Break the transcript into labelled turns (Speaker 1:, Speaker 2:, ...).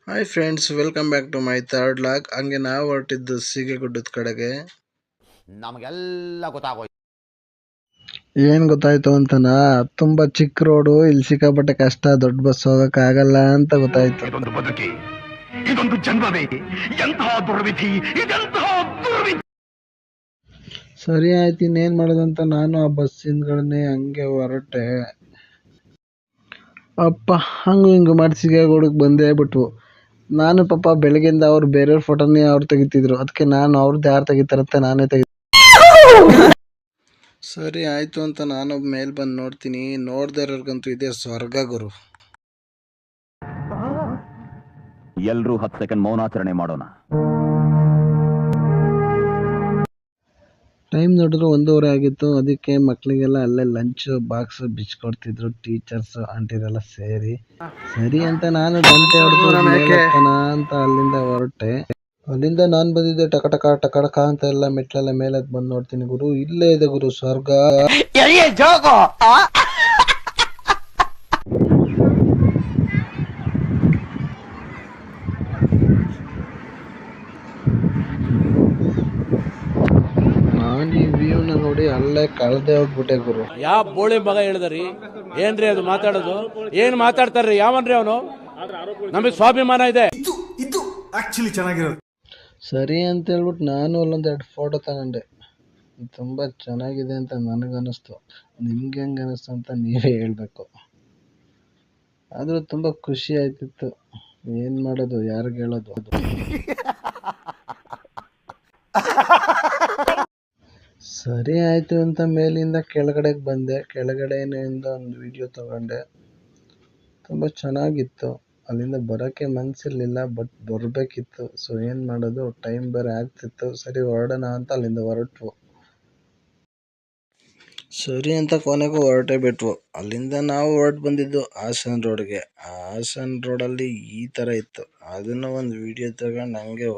Speaker 1: Hi friends, welcome back to my third log. ಹಂಗೆ ನಾವು ಹೊರಟಿದ್ದು ಸೀಗೆಗುಡ್ಡದ ಕಡೆಗೆ.
Speaker 2: ನಮಗೆಲ್ಲ ಗೊತ್ತಾಗೋಯ್ತು.
Speaker 1: ಏನು ಗೊತ್ತಾಯ್ತು ಅಂತನಾ, ತುಂಬ ಚಿಕ್ಕ ರೋಡು, ಇಲ್ಲಿ ಸಿಕ್ಕಾಪಟ್ಟೆ ಕಷ್ಟ, ದೊಡ್ಡ ಬಸ್ ಹೋಗೋಕ್ಕಾಗಲ್ಲ ಅಂತ ಗೊತ್ತಾಯ್ತು.
Speaker 2: ಇದೊಂದು ಬದುಕಿ, ಇದೊಂದು ಜನ್ಮವೇ, ಎಂತಹ ದುರ್ವಿಧಿ, ಇದೆಂತಹ ದುರ್ವಿಧಿ.
Speaker 1: ಸರಿ ಆಯ್ತು, ಇನ್ನೇನು ಮಾಡೋದಂತ ನಾನು ಆ ಬಸ್ ಹಿಂದ್ಗಡೆ ಹಂಗೆ ಹೊರಟೆ. ಅಪ್ಪ ಹಂಗು ಹಿಂಗು ಮಾಡಿ ಸೀಗೆಗುಡ್ಡಕ್ಕೆ ಬಂದೇ ಬಿಟ್ವು. ನಾನು ಪಾಪ ಬೆಳಗ್ಗೆಯಿಂದ ಅವ್ರು ಬೇರೆಯವ್ರ ಫೋಟೋನೇ ಅವ್ರು ತೆಗಿತಿದ್ರು, ಅದಕ್ಕೆ ನಾನು ಅವ್ರದ್ದು ಯಾರು ತೆಗಿತಾರಂತ ನಾನೇ ಸರಿ ಆಯ್ತು ಅಂತ ನಾನು ಮೇಲೆ ಬಂದು ನೋಡ್ತೀನಿ. ನೋಡ್ದೇ ಇರೋರ್ಗಂತೂ ಇದೇ ಸ್ವರ್ಗ ಗುರು.
Speaker 2: ಎಲ್ರೂ 10 ಸೆಕೆಂಡ್ ಮೌನಾಚರಣೆ ಮಾಡೋಣ.
Speaker 1: ಟೈಮ್ ನೋಡಿದ್ರು 1:30 ಆಗಿತ್ತು. ಅದಕ್ಕೆ ಮಕ್ಕಳಿಗೆಲ್ಲ ಅಲ್ಲೇ ಲಂಚ್ ಬಾಕ್ಸ್ ಬಿಚ್ಕೊಡ್ತಿದ್ರು ಟೀಚರ್ಸ್ ಆಂಟಿರೆಲ್ಲ ಸೇರಿ. ಸರಿ ಅಂತ ನಾನು ಗಂಟೆ ಹೊಡೆದು ಅಂತ ಅಲ್ಲಿಂದ ಹೊರಟೆ. ಅಲ್ಲಿಂದ ನಾನು ಬಂದಿದ್ದೆ ಟಕ ಟಕ ಟಕ ಟಕ ಅಂತ ಎಲ್ಲ ಮೆಟ್ಲೆಲ್ಲ ಮೇಲೆ ಬಂದು ನೋಡ್ತೀನಿ ಗುರು, ಇಲ್ಲೇ ಇದೆ ಗುರು ಸ್ವರ್ಗ. ನಾನು ಈ ವ್ಯೂನ ನೋಡಿ ಅಲ್ಲೇ ಕಳೆದೇ ಹೋಗ್ಬಿಟ್ಟೆ ಗುರು.
Speaker 3: ಯಾವ ಬೋಳಿ ಮಗ ಹೇಳಿದ್ರಿ? ಏನ್ರಿ ಅದು ಮಾತಾಡೋದು? ಏನ್ ಮಾತಾಡ್ತಾರ್ರಿ? ಯಾವನ್ರಿ ಅವನು? ನಮಗೆ ಸ್ವಾಭಿಮಾನ ಇದೆ.
Speaker 4: ಇದು ಆಕ್ಚುಲಿ ಚೆನ್ನಾಗಿರೋದು.
Speaker 1: ಸರಿ ಅಂತ ಹೇಳ್ಬಿಟ್ಟು ನಾನು ಅಲ್ಲೊಂದೆರಡು ಫೋಟೋ ತಗೊಂಡೆ. ತುಂಬ ಚೆನ್ನಾಗಿದೆ ಅಂತ ನನಗನ್ನಿಸ್ತು. ನಿಮ್ಗೆ ಹೆಂಗೆ ಅನ್ನಿಸ್ತು ಅಂತ ನೀವೇ ಹೇಳ್ಬೇಕು. ಆದರೂ ತುಂಬ ಖುಷಿ ಆಯ್ತಿತ್ತು. ಏನು ಮಾಡೋದು, ಯಾರಿಗೆ ಹೇಳೋದು? ಸರಿ ಆಯಿತು ಅಂತ ಮೇಲಿಂದ ಕೆಳಗಡೆಗೆ ಬಂದೆ. ಕೆಳಗಡೆಯಿಂದ ಒಂದು ವಿಡಿಯೋ ತಗೊಂಡೆ. ತುಂಬ ಚೆನ್ನಾಗಿತ್ತು. ಅಲ್ಲಿಂದ ಬರೋಕ್ಕೆ ಮನಸ್ಸಿರಲಿಲ್ಲ, ಬಟ್ ಬರಬೇಕಿತ್ತು. ಸೊ ಏನು ಮಾಡೋದು, ಟೈಮ್ ಬೇರೆ ಆಗ್ತಿತ್ತು. ಸರಿ ಹೊರಡೋಣ ಅಂತ ಅಲ್ಲಿಂದ ಹೊರಟ್ವು. ಸರಿ ಅಂತ ಕೊನೆಗೂ ಹೊರಟೇ ಬಿಟ್ವು. ಅಲ್ಲಿಂದ ನಾವು ಹೊರಟು ಬಂದಿದ್ದು ಹಾಸನ್ ರೋಡ್ಗೆ. ಹಾಸನ್ ರೋಡಲ್ಲಿ ಈ ಥರ ಇತ್ತು. ಅದನ್ನು ಒಂದು ವಿಡಿಯೋ ತಗೊಂಡು ಹಂಗೆ